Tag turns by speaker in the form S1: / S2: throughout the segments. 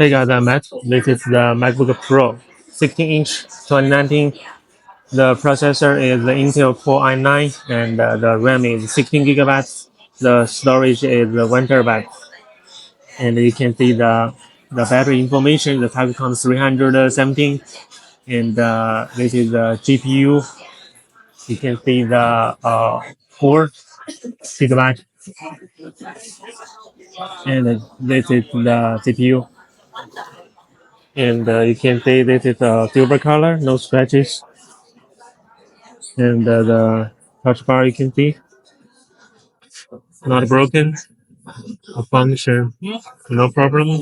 S1: Hey guys, I'm Matt. This is the MacBook Pro 16-inch 2019. The processor is the Intel Core i9 and the RAM is 16 gigabytes. The storage is 1 terabyte. And you can see the battery information. The type count 317. And this is the GPU. You can see the 4 gigabyte. And this is the CPU. And you can see this is a silver color, no scratches. And the touch bar you can see not broken, a function, no problem.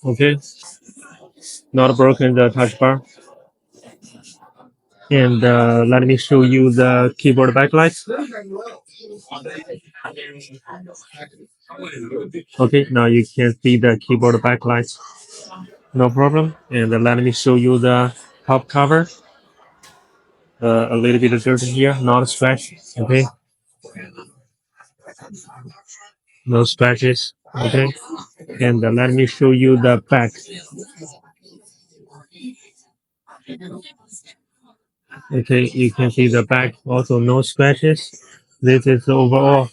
S1: Okay, not broken the touch bar. And let me show you the keyboard backlight. Okay, now you can see the keyboard backlight, no problem. And let me show you the top cover. A little bit of dirt here, not a scratch. Okay, no scratches. Okay, and let me show you the back. Okay, you can see the back also no scratches. This is the overall.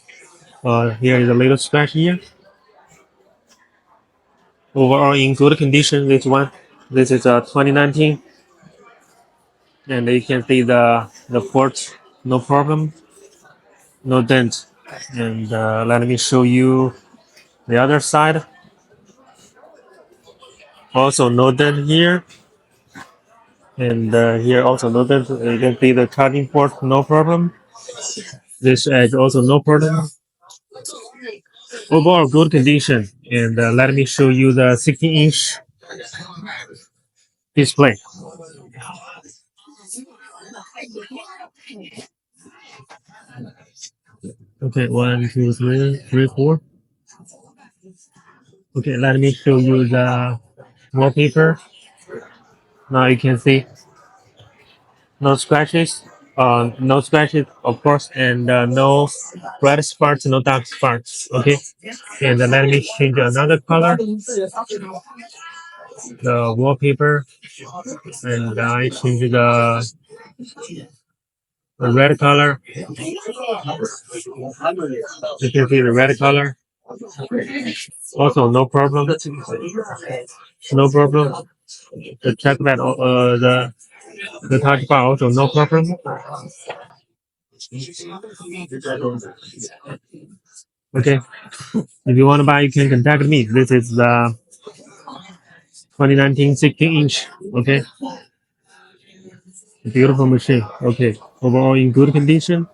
S1: Here is a little scratch here. Overall in good condition. This one. This is a 2019, and you can see the ports, no problem, no dent. And let me show you the other side. Also no dent here, and here also no dent. You can see the charging port, no problem. This edge also no problem. Overall good condition. And let me show you the 16-inch display. Okay, 1, 2, 3, 4. Okay, let me show you the wallpaper. Now you can see no scratches. No scratches, of course, and no red spots, no dark spots. Okay, and let me change another color, the wallpaper, and I change the red color. You can see the red color. Also, no problem. No problem. The trackpad, the touch bar also no problem. Okay. If you want to buy, you can contact me. This is the 2019 16-inch. Okay. Beautiful machine. Okay. Overall in good condition.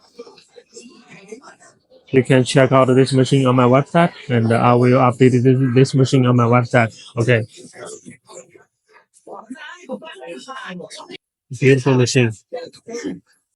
S1: You can check out this machine on my website, and I will update this machine on my website. Okay. Beautiful machine.